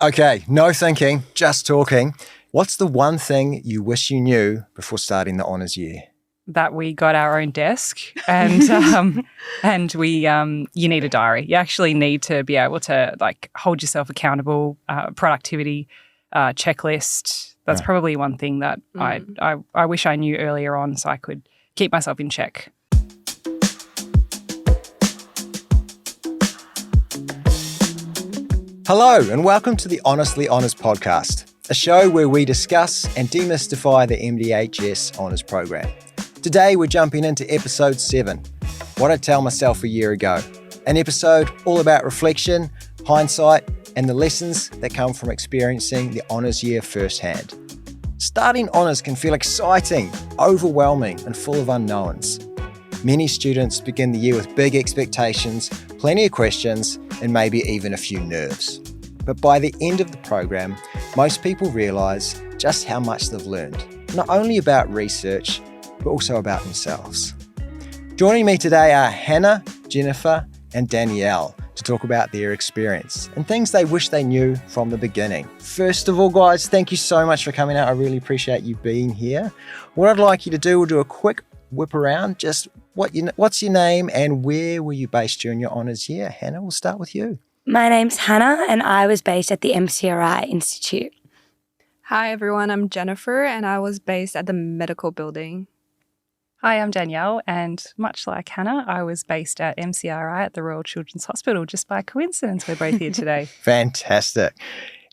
Okay, no thinking, just talking. What's the one thing you wish you knew before starting the honours year? That we got our own desk and you need a diary. You actually need to be able to hold yourself accountable, productivity, checklist. That's probably one thing that I wish I knew earlier on so I could keep myself in check. Hello and welcome to the Honestly Honest podcast, a show where we discuss and demystify the MDHS Honours program. Today we're jumping into episode 7, What I'd Tell Myself a Year Ago, an episode all about reflection, hindsight and the lessons that come from experiencing the honours year firsthand. Starting honours can feel exciting, overwhelming and full of unknowns. Many students begin the year with big expectations, plenty of questions and maybe even a few nerves. But by the end of the program, most people realise just how much they've learned, not only about research, but also about themselves. Joining me today are Hannah, Jennifer and Danielle to talk about their experience and things they wish they knew from the beginning. First of all, guys, thank you so much for coming out. I really appreciate you being here. What I'd like you to do, we'll do a quick whip around. Just what's your name and where were you based during your honours year? Hannah, we'll start with you. My name's Hannah and I was based at the MCRI Institute. Hi everyone, I'm Jennifer and I was based at the medical building. Hi, I'm Danielle and much like Hannah, I was based at MCRI at the Royal Children's Hospital. Just by coincidence, we're both here today. Fantastic.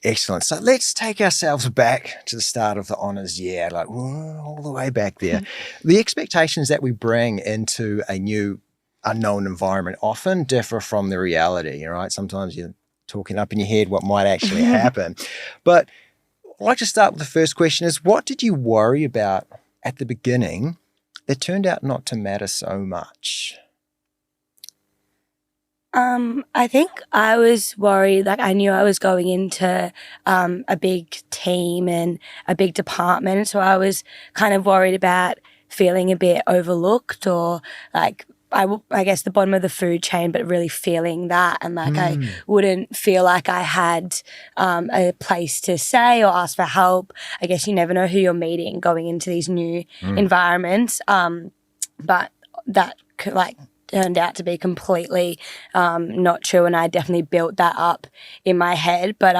Excellent. So let's take ourselves back to the start of the honours year, all the way back there. The expectations that we bring into a new unknown environment often differ from the reality, right? Sometimes you're talking up in your head what might actually happen. But I'd like to start with the first question is, what did you worry about at the beginning that turned out not to matter so much? I think I was worried, I knew I was going into a big team and a big department. So I was kind of worried about feeling a bit overlooked or I guess the bottom of the food chain, but really feeling that and I wouldn't feel like I had a place to say or ask for help. I guess you never know who you're meeting going into these new environments. But that turned out to be completely not true, and I definitely built that up in my head. But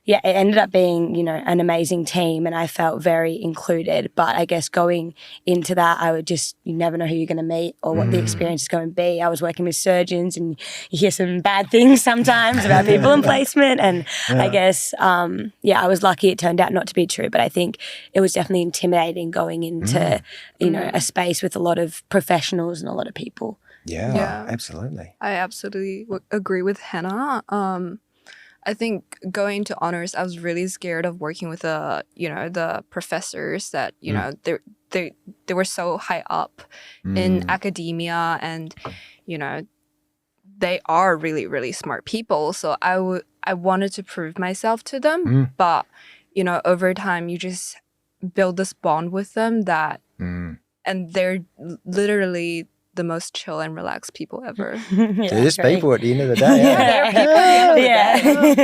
it ended up being, an amazing team and I felt very included. But I guess going into that, you never know who you're going to meet or what the experience is going to be. I was working with surgeons and you hear some bad things sometimes about people in placement. And I guess, I was lucky it turned out not to be true. But I think it was definitely intimidating going into, a space with a lot of professionals and a lot of people. Yeah, absolutely. I absolutely agree with Hannah. I think going to honors, I was really scared of working with the professors that they were so high up in academia, and they are really, really smart people. So I wanted to prove myself to them, but over time you just build this bond with them that, and they're literally the most chill and relaxed people ever. They're just people at the end of the day. They're people at the end of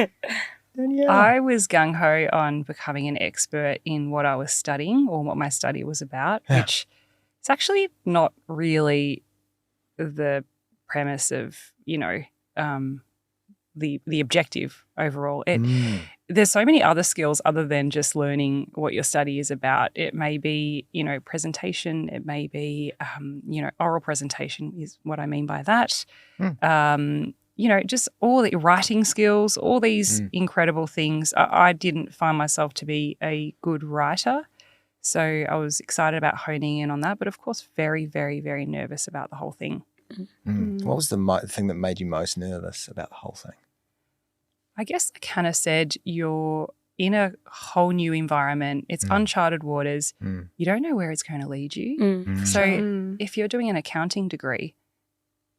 the day. I was gung-ho on becoming an expert in what I was studying or what my study was about, which is actually not really the premise of, the objective overall. There's so many other skills other than just learning what your study is about. It may be, presentation. It may be, oral presentation is what I mean by that. Just all the writing skills, all these incredible things. I didn't find myself to be a good writer. So I was excited about honing in on that, but of course very, very, very nervous about the whole thing. What was the thing that made you most nervous about the whole thing? I guess I kind of said you're in a whole new environment. It's uncharted waters. You don't know where it's going to lead you. So if you're doing an accounting degree,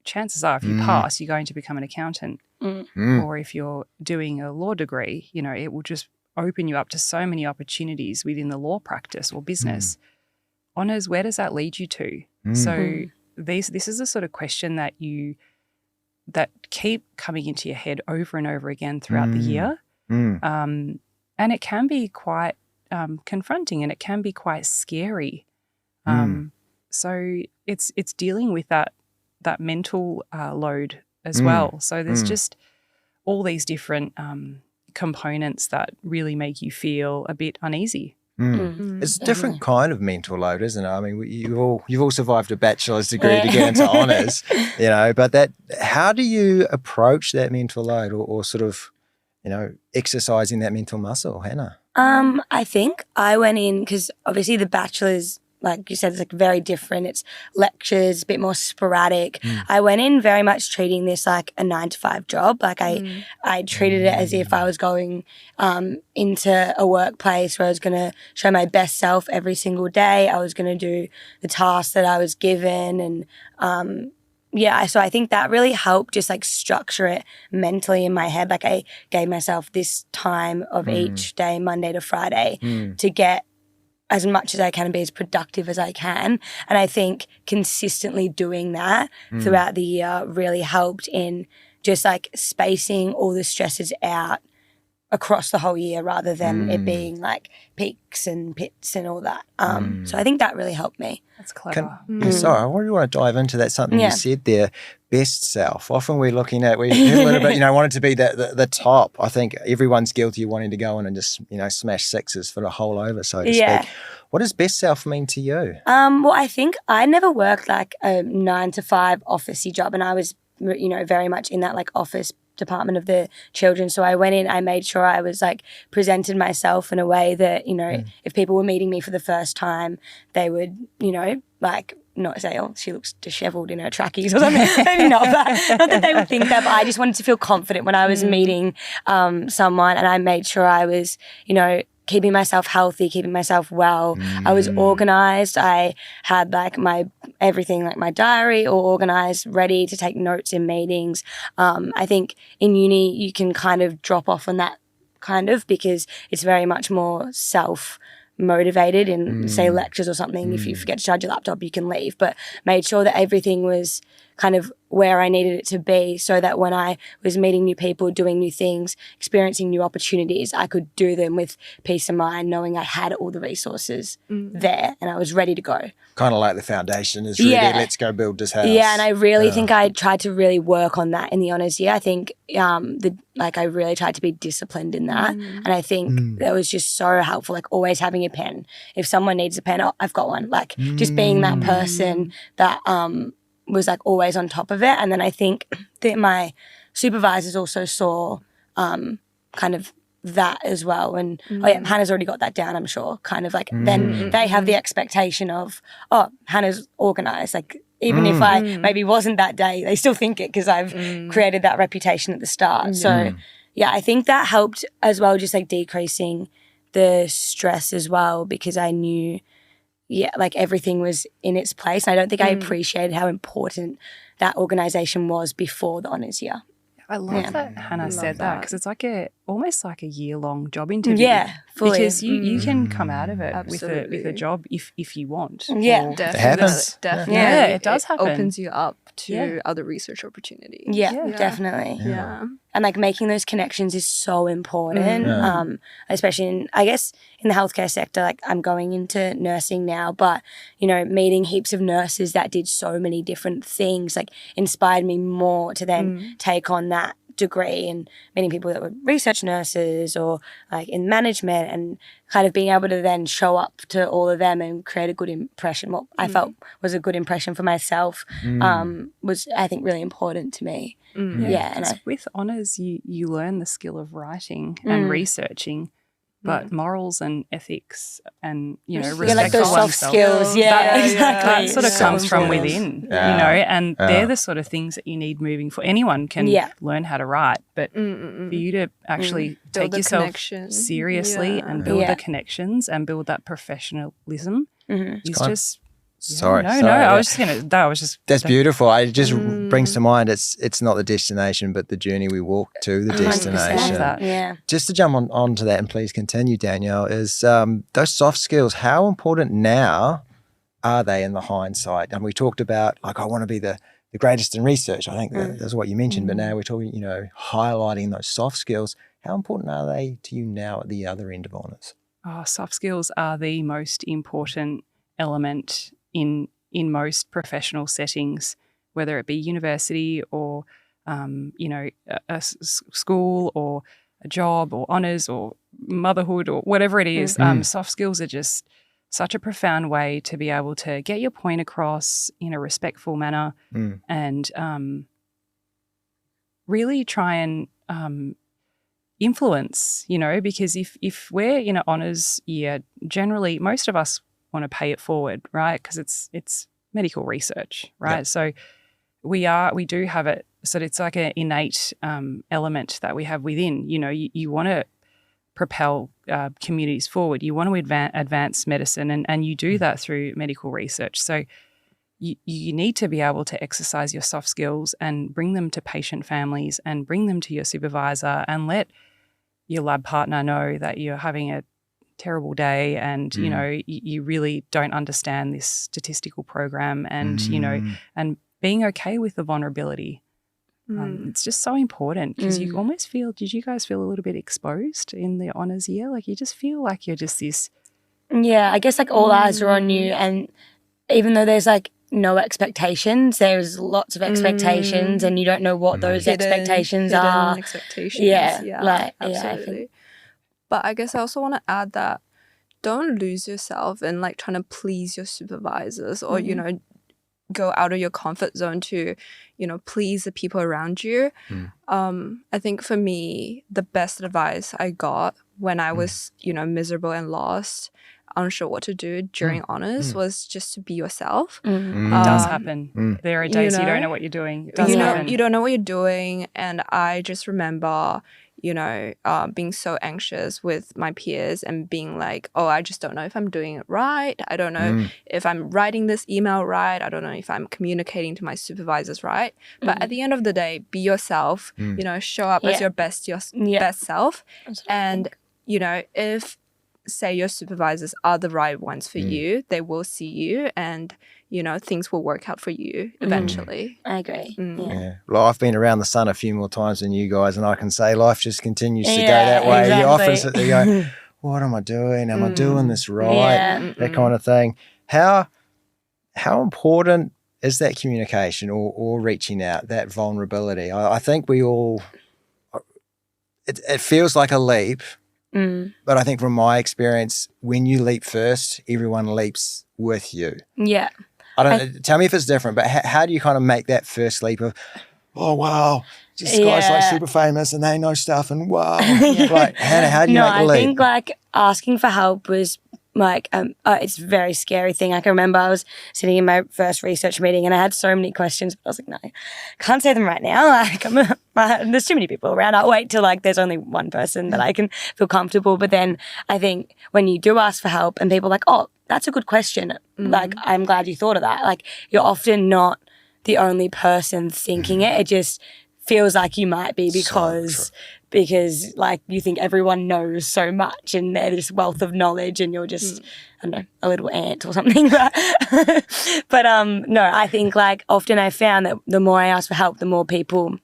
chances are if you pass, you're going to become an accountant. Or if you're doing a law degree, it will just open you up to so many opportunities within the law practice or business. Honours, where does that lead you to? So this is the sort of question that keep coming into your head over and over again throughout the year. And it can be quite confronting, and it can be quite scary. So it's dealing with that mental load as well. So there's just all these different components that really make you feel a bit uneasy. It's a different kind of mental load, isn't it? I mean, you've all survived a bachelor's degree to get into honours, but how do you approach that mental load or sort of, exercising that mental muscle, Hannah? I think I went in because obviously the bachelor's, like you said, it's like very different. It's lectures, a bit more sporadic. I went in very much treating this like a 9-to-5 job. Like I treated it as if I was going into a workplace where I was going to show my best self every single day. I was going to do the tasks that I was given. And so I think that really helped just like structure it mentally in my head. Like I gave myself this time of each day, Monday to Friday, to get as much as I can and be as productive as I can. And I think consistently doing that throughout the year really helped in just like spacing all the stresses out across the whole year rather than it being like peaks and pits and all that. So I think that really helped me. That's clever. Sorry, I really want to dive into that, something you said there, best self. Often we're looking at, we a little bit, wanted to be the top. I think everyone's guilty of wanting to go in and just, smash sixes for the whole over, so to speak. What does best self mean to you? Well, I think I never worked like a 9-to-5 officey job, and I was, very much in that like office department of the children. So I went in, I made sure I was like presented myself in a way that, if people were meeting me for the first time, they would, like not say, oh, she looks disheveled in her trackies or something. Maybe not that they would think that, but I just wanted to feel confident when I was meeting someone, and I made sure I was, keeping myself healthy, keeping myself well. I was organised. I had like my everything, like my diary all organised, ready to take notes in meetings. I think in uni you can kind of drop off on that because it's very much more self-motivated in, say, lectures or something. If you forget to charge your laptop, you can leave. But made sure that everything was kind of where I needed it to be so that when I was meeting new people, doing new things, experiencing new opportunities, I could do them with peace of mind, knowing I had all the resources there and I was ready to go. Kind of like the foundation is really, let's go build this house. Yeah, and I really think I tried to really work on that in the honours year. I think I really tried to be disciplined in that. And I think that was just so helpful, like always having a pen. If someone needs a pen, I've got one. Like just being that person that was like always on top of it. And then I think that my supervisors also saw kind of that as well. And Hannah's already got that down, I'm sure. Kind of like then they have the expectation of, oh, Hannah's organised. Like even if I maybe wasn't that day, they still think it because I've created that reputation at the start. So I think that helped as well, just like decreasing the stress as well, because I knew like everything was in its place. I don't think I appreciated how important that organisation was before the honours year. I love that Hannah said that because it's like almost like a year-long job interview. Yeah, fully. Because you can come out of it with a job if you want. Yeah, it happens. Definitely. Yeah, it does happen. It opens you up to other research opportunities. Yeah, definitely. Yeah. And like making those connections is so important, especially in the healthcare sector. Like I'm going into nursing now, but meeting heaps of nurses that did so many different things like inspired me more to then take on that degree, and meeting people that were research nurses or like in management, and kind of being able to then show up to all of them and create a good impression. What I felt was a good impression for myself was, I think, really important to me. And with honours, you learn the skill of writing and researching, but morals and ethics and respect like those for soft oneself, skills. Exactly. That sort of comes from within, and they're the sort of things that you need moving forward. Anyone can learn how to write, but for you to actually take yourself seriously and build the connections and build that professionalism is just. Sorry. That's beautiful. It just brings to mind it's not the destination, but the journey we walk to the destination. Yeah. Just to jump on to that, and please continue, Danielle, is those soft skills, how important now are they in the hindsight? And we talked about, like, I want to be the greatest in research. I think that's what you mentioned, but now we're talking, highlighting those soft skills. How important are they to you now at the other end of honours? Oh, soft skills are the most important element in most professional settings, whether it be university or, school or a job or honours or motherhood or whatever it is. Soft skills are just such a profound way to be able to get your point across in a respectful manner and really try and influence, because if we're in an honours year, generally most of us want to pay it forward, right? Because it's medical research, right? Yep. So we do have it. So it's like an innate element that we have within. You want to propel communities forward. You want to advance medicine, and you do that through medical research. So you need to be able to exercise your soft skills and bring them to patient families and bring them to your supervisor and let your lab partner know that you're having a terrible day and, you really don't understand this statistical program and, and being okay with the vulnerability. It's just so important because you almost feel, did you guys feel a little bit exposed in the honours year? Like you just feel like you're just this. Yeah, I guess like all eyes are on you, and even though there's like no expectations, there's lots of expectations and you don't know what those expectations are. Expectations. Yeah, absolutely. But I guess I also want to add that don't lose yourself in like trying to please your supervisors or, go out of your comfort zone to, please the people around you. I think for me, the best advice I got when I was, miserable and lost, unsure what to do during honours was just to be yourself. It does happen. There are days you don't know what you're doing. It does happen. You don't know what you're doing. And I just remember, being so anxious with my peers and being like, oh, I just don't know if I'm doing it right. I don't know if I'm writing this email right. I don't know if I'm communicating to my supervisors right. But at the end of the day, be yourself, show up as your best self. And, if say your supervisors are the right ones for you, they will see you and, things will work out for you eventually. I agree. Yeah. Well, I've been around the sun a few more times than you guys, and I can say life just continues to go that way. Exactly. You often sit there going, what am I doing? Am I doing this right? Yeah. That kind of thing. How important is that communication or reaching out, that vulnerability? I think we all, it feels like a leap. But I think from my experience, when you leap first, everyone leaps with you. Yeah. Tell me if it's different, but how do you kind of make that first leap of, oh, wow, this guy's like super famous and they know stuff and wow. Like, how do you make the leap? I think like asking for help was like, it's a very scary thing. I can remember I was sitting in my first research meeting and I had so many questions, but I was like, no, can't say them right now. Like, there's too many people around. I'll wait till like there's only one person that I can feel comfortable. But then I think when you do ask for help and people are like, oh, that's a good question. Like, I'm glad you thought of that. Like, you're often not the only person thinking it. It just feels like you might be because like you think everyone knows so much and they're this wealth of knowledge and you're just, I don't know, a little ant or something. But no, I think like often I found that the more I asked for help, the more people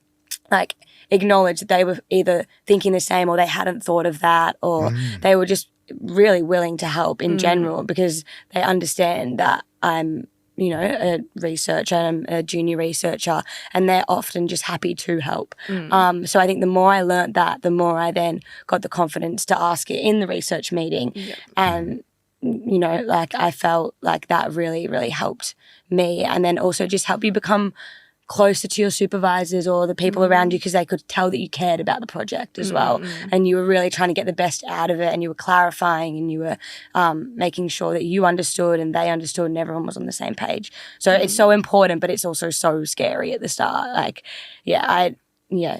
like acknowledged that they were either thinking the same or they hadn't thought of that or they were just really willing to help in general because they understand that I'm a researcher, I'm a junior researcher, and they're often just happy to help. So I think the more I learnt that, the more I then got the confidence to ask it in the research meeting. And, like I felt like that really, really helped me. And then also just help you become closer to your supervisors or the people around you because they could tell that you cared about the project as well and you were really trying to get the best out of it and you were clarifying and you were making sure that you understood and they understood and everyone was on the same page. So it's so important, but it's also so scary at the start. Like, it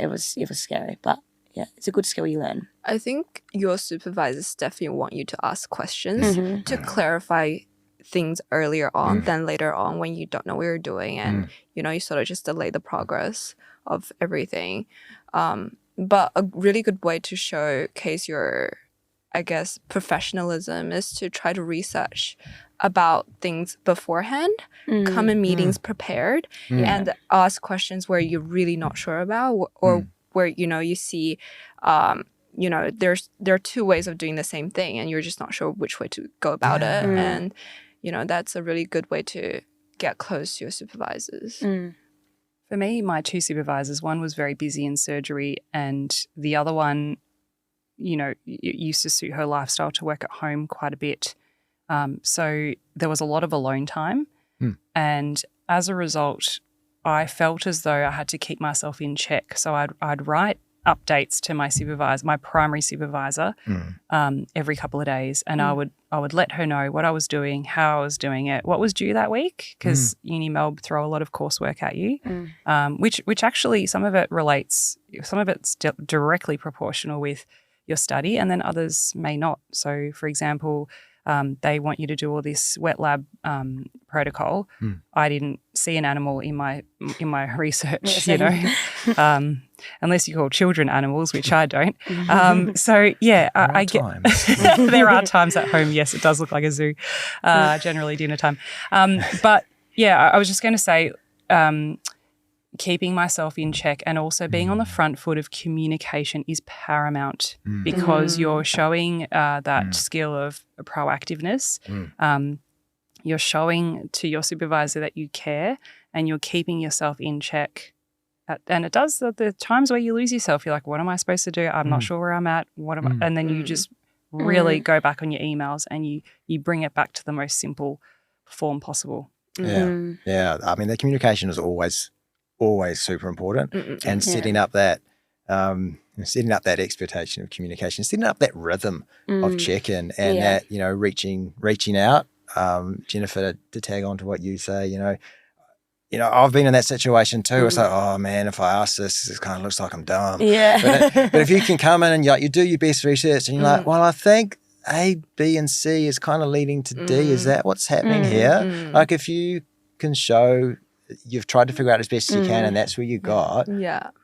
was scary, but yeah, it's a good skill you learn. I think your supervisors definitely want you to ask questions to clarify things earlier on than later on when you don't know what you're doing and you sort of just delay the progress of everything. But a really good way to showcase your, I guess, professionalism is to try to research about things beforehand, come in meetings prepared and ask questions where you're really not sure about or where you see you know, there are two ways of doing the same thing, and you're just not sure which way to go about it. And you know, that's a really good way to get close to your supervisors. For me, my two supervisors, one was very busy in surgery, and the other one, you know, it used to suit her lifestyle to work at home quite a bit. So there was a lot of alone time. And as a result, I felt as though I had to keep myself in check. So I'd write updates to my supervisor, my primary supervisor, every couple of days, and I would let her know what I was doing, how I was doing it, what was due that week, because Uni Melb throw a lot of coursework at you, which actually some of it's directly proportional with your study, and then others may not. So, for example, they want you to do all this wet lab protocol. I didn't see an animal in my research, you know, unless you call children animals, which I don't. So yeah, I get there are times at home. Yes, it does look like a zoo, generally dinner time. But yeah, I was just going to say, keeping myself in check and also being on the front foot of communication is paramount, because you're showing that skill of proactiveness. You're showing to your supervisor that you care, and you're keeping yourself in check. And it does the times where you lose yourself. You're like, what am I supposed to do? I'm not sure where I'm at. What am I? And then you just really go back on your emails and you bring it back to the most simple form possible. Yeah. I mean, the communication is always super important, and setting up that expectation of communication, setting up that rhythm of check-in, and that, you know, reaching out. Jennifer, to tag on to what you say, you know, I've been in that situation too. It's like, oh man, if I ask this, it kind of looks like I'm dumb. But if you can come in and you do your best research, and you're like, well, I think A, B, and C is kind of leading to D. Is that what's happening here? Like, if you can show you've tried to figure out as best as you can, and that's where you got,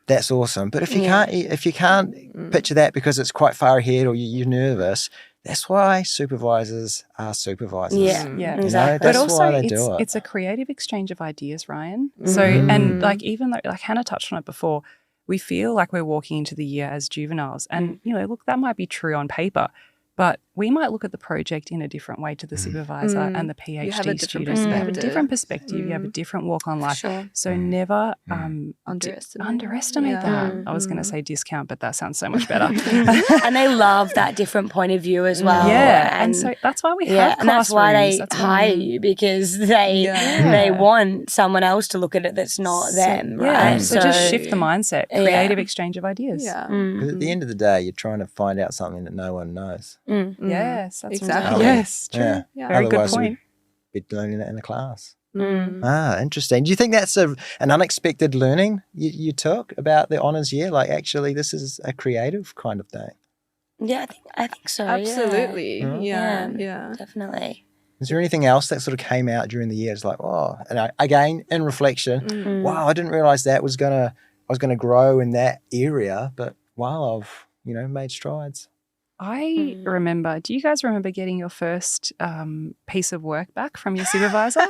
that's awesome. But if you can't picture that because it's quite far ahead, or you're nervous, that's why supervisors are supervisors. Yeah, exactly. But also, it's a creative exchange of ideas, Ryan. So, and like, even though, like Hannah touched on it before, we feel like we're walking into the year as juveniles, and you know, look, that might be true on paper, but we might look at the project in a different way to the supervisor and the PhD students. They have a different perspective. You have a different walk on life. So never underestimate that. I was going to say discount, but that sounds so much better. And they love that different point of view as well. And so that's why we have classrooms. And that's why they hire you, because they want someone else to look at it that's not them, right? So just shift the mindset, creative exchange of ideas. Because at the end of the day, you're trying to find out something that no one knows. Yes, that's exactly. Yes, true. Very good point. We'd be learning that in the class. Interesting. Do you think that's an unexpected learning you took about the honours year? Like, actually, this is a creative kind of thing. Yeah, I think so. Absolutely. Yeah, definitely. Is there anything else that sort of came out during the year? It's like, oh, and again, in reflection, wow, I didn't realise that I was gonna grow in that area, but wow, I've made strides. I remember, do you guys remember getting your first piece of work back from your supervisor?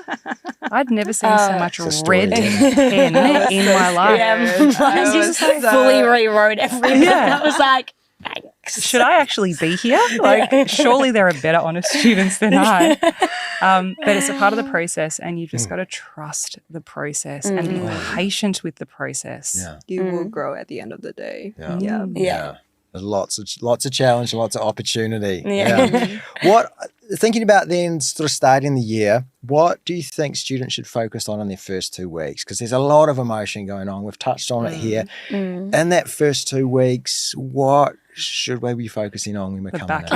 I'd never seen so much red pen in my life. I just fully rewrote everything. I was like, thanks. Should I actually be here? Like, surely there are better honest students than I. But it's a part of the process, and you've just got to trust the process and be patient with the process. You will grow at the end of the day. There's lots of challenge, lots of opportunity. What, thinking about then sort of starting the year, what do you think students should focus on in their first 2 weeks? Because there's a lot of emotion going on. We've touched on it here. In that first 2 weeks, what should we be focusing on when we're coming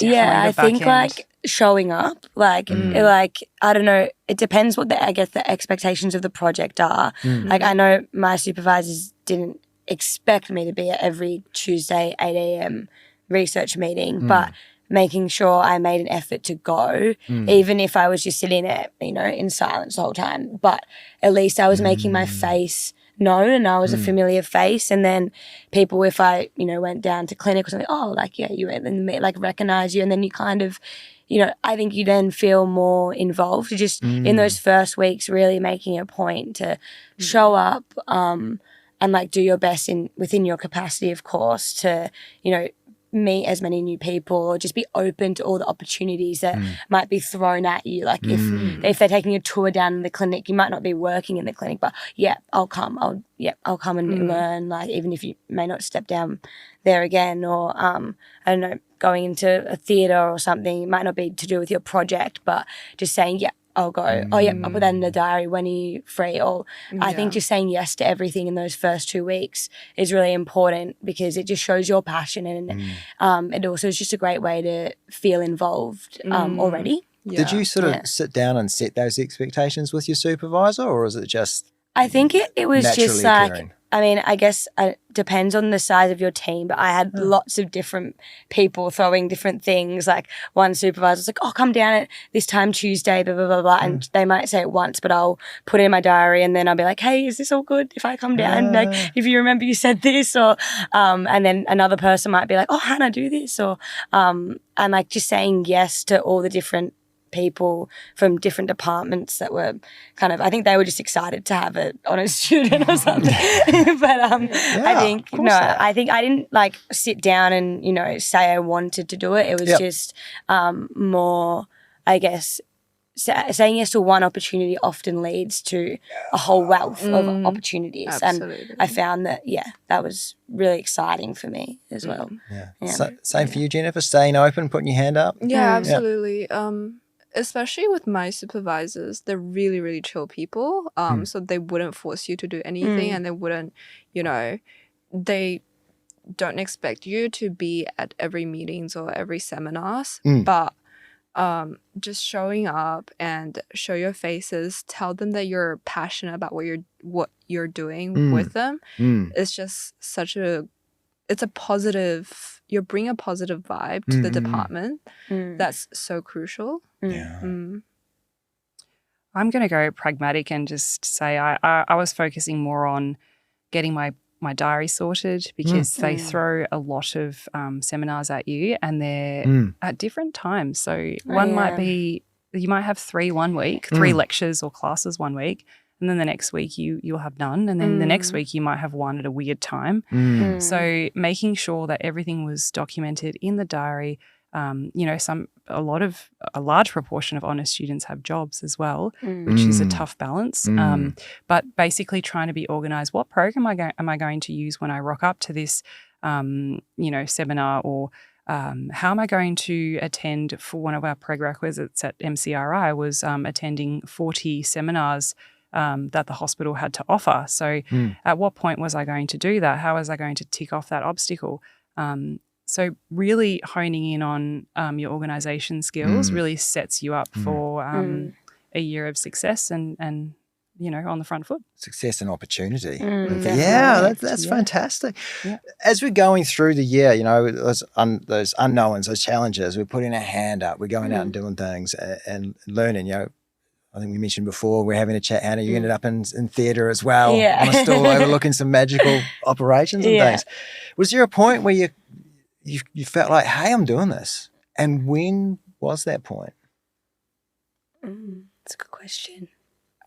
in? I think like showing up, like I don't know, it depends what the expectations of the project are. Like, I know my supervisors didn't expect me to be at every Tuesday 8 a.m. research meeting, but making sure I made an effort to go, even if I was just sitting there, in silence the whole time. But at least I was making my face known, and I was a familiar face. And then people, if I, went down to clinic or something, you went, and like recognize you, and then you kind of, I think you then feel more involved. Just in those first weeks, really making a point to show up, and like do your best within your capacity, of course, to, you know, meet as many new people or just be open to all the opportunities that might be thrown at you. Like if they're taking a tour down in the clinic, you might not be working in the clinic, but I'll come and learn, like even if you may not step down there again, or I don't know, going into a theatre or something. It might not be to do with your project, but just saying, I'll go. I'll put that in the diary. When are you free? Or I think just saying yes to everything in those first 2 weeks is really important, because it just shows your passion, and it also is just a great way to feel involved already. Yeah. Did you sort of sit down and set those expectations with your supervisor, or is it just I think it was just like, occurring? I mean, I guess it depends on the size of your team, but I had lots of different people throwing different things. Like one supervisor was like, oh, come down at this time Tuesday, blah, blah, blah, blah. And they might say it once, but I'll put it in my diary, and then I'll be like, hey, is this all good if I come down? Like, if you remember you said this, or and then another person might be like, oh, Hannah, do this. Or and like just saying yes to all the different people from different departments that were kind of, I think they were just excited to have an honest student or something. But I think, I think I didn't like sit down and, you know, say I wanted to do it. It was just more, I guess, saying yes to one opportunity often leads to a whole wealth of opportunities. Absolutely. And I found that, that was really exciting for me as well. So, same for you, Jennifer, staying open, putting your hand up? Yeah, absolutely. Especially with my supervisors, they're really, really chill people. So they wouldn't force you to do anything, and they wouldn't, you know, they don't expect you to be at every meetings or every seminars, but just showing up and show your faces, tell them that you're passionate about what you're doing with them. It's just it's a positive, you bring a positive vibe to the department. That's so crucial. I'm going to go pragmatic and just say I was focusing more on getting my diary sorted, because they throw a lot of seminars at you, and they're at different times. So one might be, you might have 3 1 week, 3 lectures or classes 1 week, and then the next week you'll have none, and then the next week you might have one at a weird time. So making sure that everything was documented in the diary. You know, a large proportion of honours students have jobs as well, which is a tough balance. But basically trying to be organised. What program am I going to use when I rock up to this, you know, seminar, or how am I going to attend? For one of our prerequisites at MCRI was attending 40 seminars that the hospital had to offer. So at what point was I going to do that? How was I going to tick off that obstacle? So really honing in on your organisation skills really sets you up for a year of success and you know, on the front foot. Success and opportunity. That's fantastic. Yeah. As we're going through the year, you know, those unknowns, those challenges, we're putting our hand up, we're going out and doing things and learning, you know. I think we mentioned before, we're having a chat, Hannah, you ended up in theatre as well, on a stall overlooking some magical operations and things. Was there a point where you felt like, hey, I'm doing this? And when was that point? That's a good question.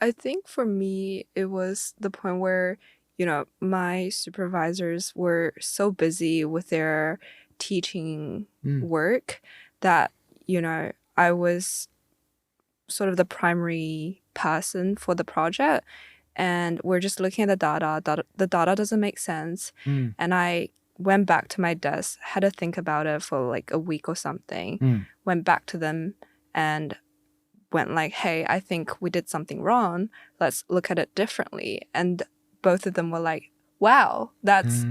I think for me, it was the point where, you know, my supervisors were so busy with their teaching work that, you know, I was sort of the primary person for the project, and we're just looking at the data. The data doesn't make sense. And I went back to my desk, had to think about it for like a week or something, went back to them and went like, hey, I think we did something wrong. Let's look at it differently. And both of them were like, wow, that's,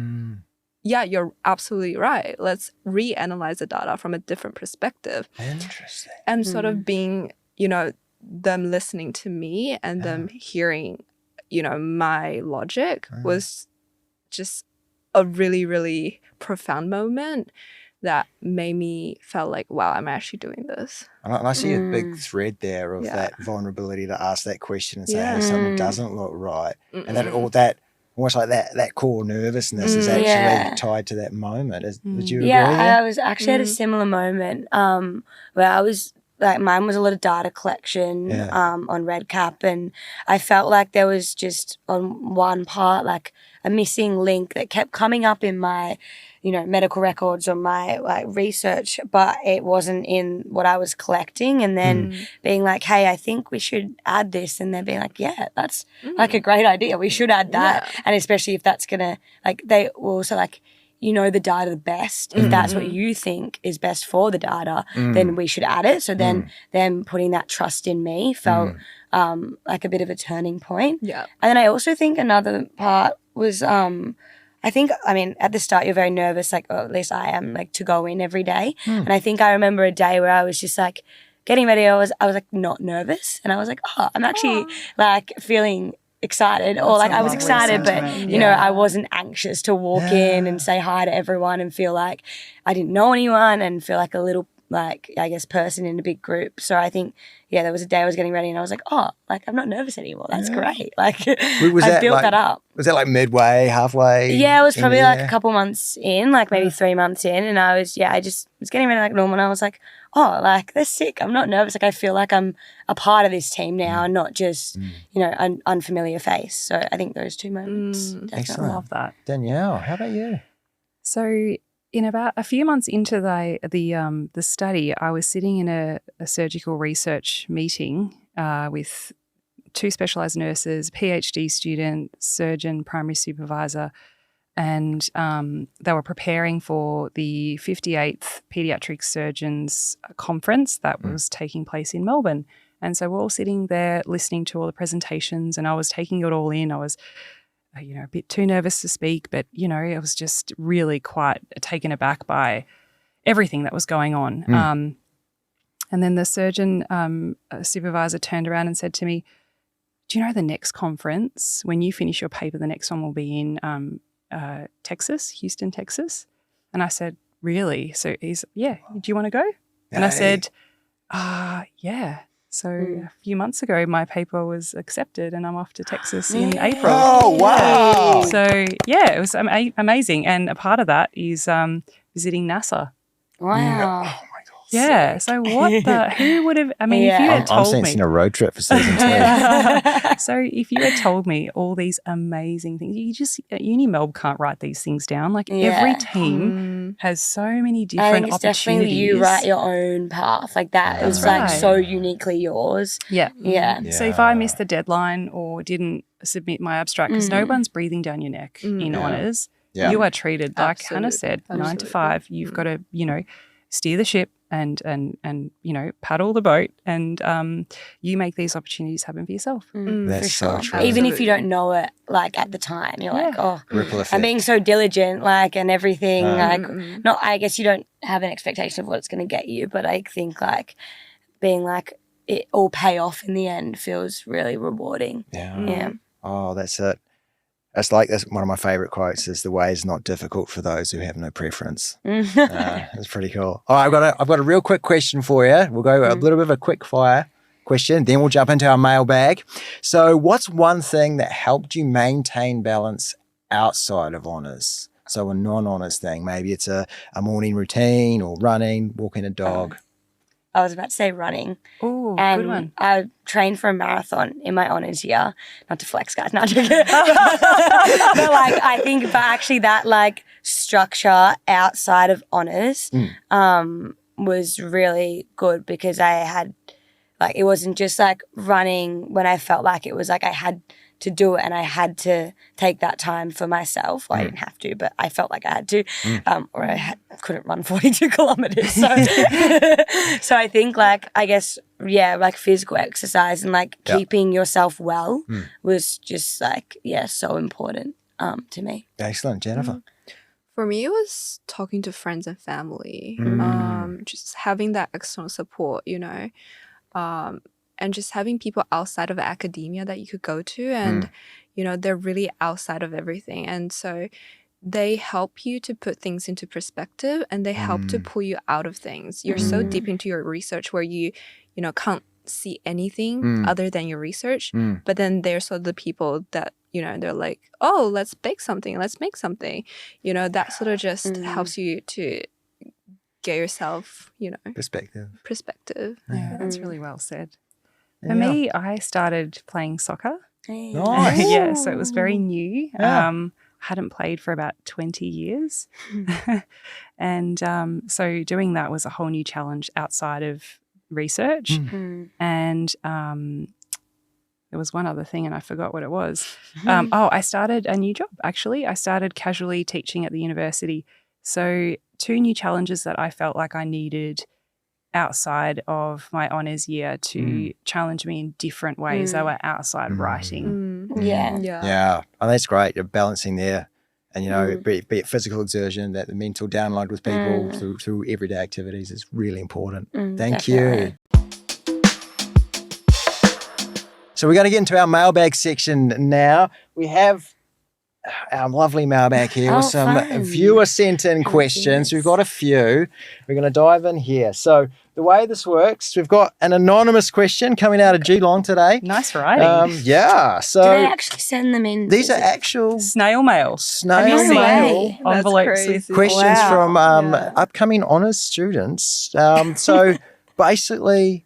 yeah, you're absolutely right. Let's reanalyze the data from a different perspective. Interesting. And sort of being, you know, them listening to me and them hearing, you know, my logic was just a really, really profound moment that made me feel like, wow, I'm actually doing this. And I see a big thread there of that vulnerability to ask that question and say, hey, something doesn't look right. And that almost like that core nervousness is actually tied to that moment. Would you agree? Yeah, I was actually at a similar moment where I was like, mine was a lot of data collection on RedCap, and I felt like there was just on one part like a missing link that kept coming up in my, medical records or my research, but it wasn't in what I was collecting. And then being like, hey, I think we should add this. And then being like, yeah, that's like a great idea. We should add that. Yeah. And especially if that's going to, they will also the data the best. If that's what you think is best for the data, then we should add it. So then them putting that trust in me felt like a bit of a turning point. Yeah. And then I also think another part was at the start you're very nervous, or at least I am, to go in every day. And I think I remember a day where I was just getting ready. I was not nervous, and I was I'm actually feeling excited, or I was excited, but I wasn't anxious to walk in and say hi to everyone and feel like I didn't know anyone and feel like a little person in a big group. So I think there was a day I was getting ready and I was I'm not nervous anymore. That's great. I built that up. Was that midway, halfway? Yeah, it was probably a couple months in, maybe 3 months in, and I just was getting ready like normal, and I was they're sick. I'm not nervous. I feel like I'm a part of this team now and not just, an unfamiliar face. So I think those two moments definitely. Excellent. Love that. Danielle, how about you? So in about a few months into the study, I was sitting in a surgical research meeting with 2 specialised nurses, PhD student, surgeon, primary supervisor, and they were preparing for the 58th Paediatric Surgeons Conference that was taking place in Melbourne. And so we're all sitting there listening to all the presentations, and I was taking it all in. I was a bit too nervous to speak, but, I was just really quite taken aback by everything that was going on. And then the surgeon supervisor turned around and said to me, do you know the next conference, when you finish your paper, the next one will be in Texas, Houston, Texas? And I said, really? So he's, do you want to go? And I said, yeah. So a few months ago, my paper was accepted and I'm off to Texas in April. Oh, wow. So, it was amazing. And a part of that is visiting NASA. Wow. Oh, my God. Yeah. So who would have, if you had told me. I'm sensing a road trip for season 2. So if you had told me all these amazing things, Uni Melb can't write these things down. Every team has so many different I think it's opportunities. Definitely you write your own path. That is so uniquely yours. Yeah. Yeah. So if I missed the deadline or didn't submit my abstract, because no one's breathing down your neck in honours, you are treated, like Hannah said, 9 to 5. You've got to, steer the ship and paddle the boat, and you make these opportunities happen for yourself. That's so true. Even if you don't know it at the time, you're ripple effect. I'm being so diligent and everything. Not, I guess you don't have an expectation of what it's going to get you, but I think being it all pay off in the end feels really rewarding. Yeah. Oh, that's it. It's that's one of my favourite quotes is, the way is not difficult for those who have no preference. That's pretty cool. All right, I've got a real quick question for you. We'll go a little bit of a quick fire question, then we'll jump into our mailbag. So what's one thing that helped you maintain balance outside of honours? So a non-honours thing, maybe it's a morning routine or running, walking a dog. I was about to say running. Oh, good one. I trained for a marathon in my honours year. Not to flex, guys. Not to but I think, but actually that structure outside of honours was really good, because I had it wasn't just running when I felt like it was I had to do it and I had to take that time for myself. Well, I didn't have to, but I felt like I had to, or I couldn't run 42 kilometers. So, so I think physical exercise and keeping yourself well was just so important to me. Excellent. Jennifer? For me, it was talking to friends and family, just having that external support, and just having people outside of academia that you could go to, and they're really outside of everything, and so they help you to put things into perspective, and they help to pull you out of things. You're so deep into your research where you can't see anything other than your research, but then there's the people that they're like, oh, let's bake something, let's make something, that sort of just helps you to get yourself perspective. Yeah, that's really well said. For me, I started playing soccer. Nice. Yeah, so it was very new. hadn't played for about 20 years. And so doing that was a whole new challenge outside of research. And there was one other thing and I forgot what it was. I started a new job, actually. I started casually teaching at the university. So 2 new challenges that I felt like I needed outside of my honours year to challenge me in different ways. They were outside writing. Yeah. Oh, that's great. You're balancing there. And, you know, be it physical exertion, that the mental download with people through everyday activities is really important. Thank you. So we're going to get into our mailbag section now. We have our lovely mailbag here with some viewer sent in questions. We've got a few. We're going to dive in here. So the way this works, we've got an anonymous question coming out of Geelong today. Nice writing. So do they actually send them in? These are actual snail mail. Snail Have you mail. seen envelopes with Questions from upcoming honours students. So basically,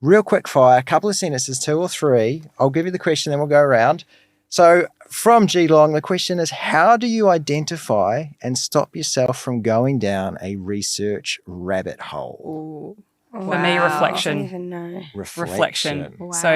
real quick fire, a couple of sentences, 2 or 3. I'll give you the question, then we'll go around. So from Geelong, the question is, how do you identify and stop yourself from going down a research rabbit hole? For me, reflection. I don't even know. Reflection. Wow. So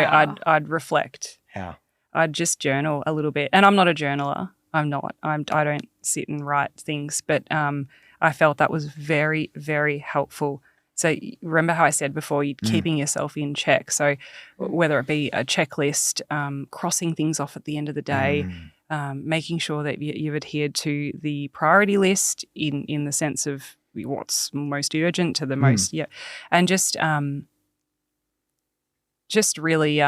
I'd reflect. How? I'd just journal a little bit. And I'm not a journaler. I'm not. I don't sit and write things. But I felt that was very, very helpful. So remember how I said before, keeping yourself in check. So whether it be a checklist, crossing things off at the end of the day, making sure that you've adhered to the priority list in the sense of what's most urgent to the most, and just really,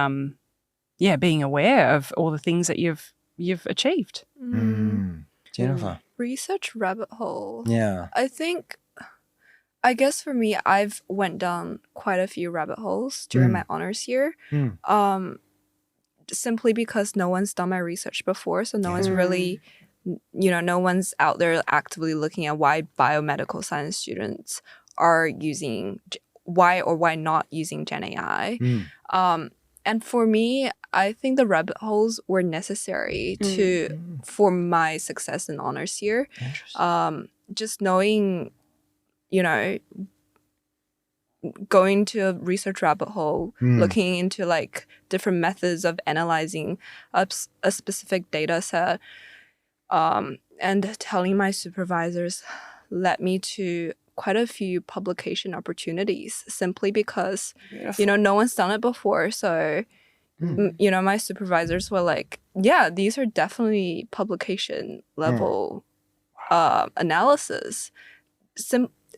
being aware of all the things that you've achieved. Jennifer. Research rabbit hole. Yeah. I guess for me, I've went down quite a few rabbit holes during my honors year, simply because no one's done my research before. So no one's really, no one's out there actively looking at why biomedical science students are using, why not using Gen AI. And for me, I think the rabbit holes were necessary for my success in honors year. Just knowing, going to a research rabbit hole, looking into like different methods of analyzing a specific data set, and telling my supervisors led me to quite a few publication opportunities simply because, no one's done it before. So, my supervisors were like, yeah, these are definitely publication level analysis.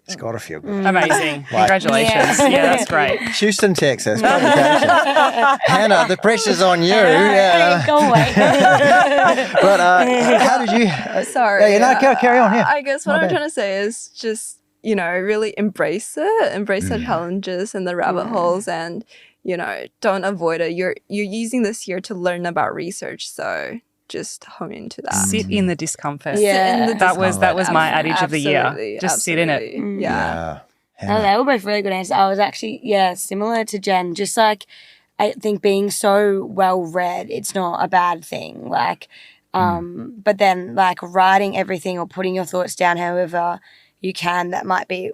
It's got to feel good. Amazing. Congratulations. Yeah, that's great. Houston, Texas. Hannah, the pressure's on you. Go away. But how did you... Sorry. Carry on. Yeah. I guess what I'm trying to say is just, really embrace it. Embrace the challenges and the rabbit holes and, don't avoid it. You're using this year to learn about research. So just hone into that. Sit in the discomfort. Yeah. That was my adage of the year. Just sit in it. Yeah. Oh, they were both really good answers. I was actually, similar to Jen. Just like, I think being so well read, it's not a bad thing. Like, but then like writing everything or putting your thoughts down however you can, it might be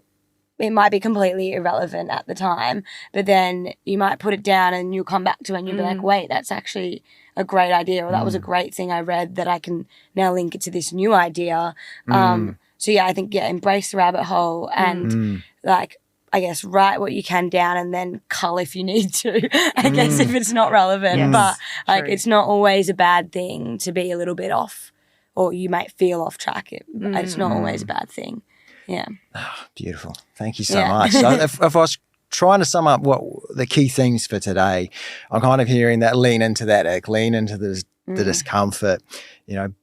completely irrelevant at the time, but then you might put it down and you'll come back to it and you'll be like, wait, that's actually a great idea, or that was a great thing I read that I can now link it to this new idea. So I think, embrace the rabbit hole and like, I guess, write what you can down and then cull if you need to, I guess, if it's not relevant. Yes, but like, true. It's not always a bad thing to be a little bit off, or you might feel off track. It's not always a bad thing. Yeah. Oh, beautiful. Thank you so much. So if I was trying to sum up what the key themes for today, I'm kind of hearing that lean into that ick, lean into the discomfort,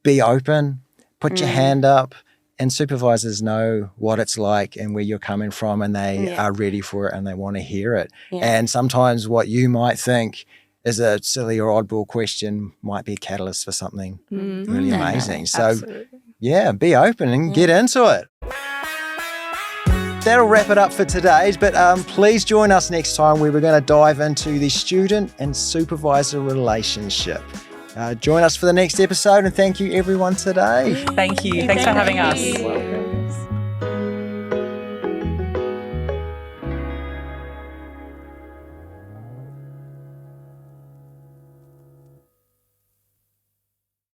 be open, put your hand up, and supervisors know what it's like and where you're coming from, and they are ready for it and they want to hear it. Yeah. And sometimes what you might think is a silly or oddball question might be a catalyst for something really amazing. So be open and get into it. That'll wrap it up for today's, but please join us next time where we're going to dive into the student and supervisor relationship. Join us for the next episode, and thank you everyone today. Thank you. Thanks for having us.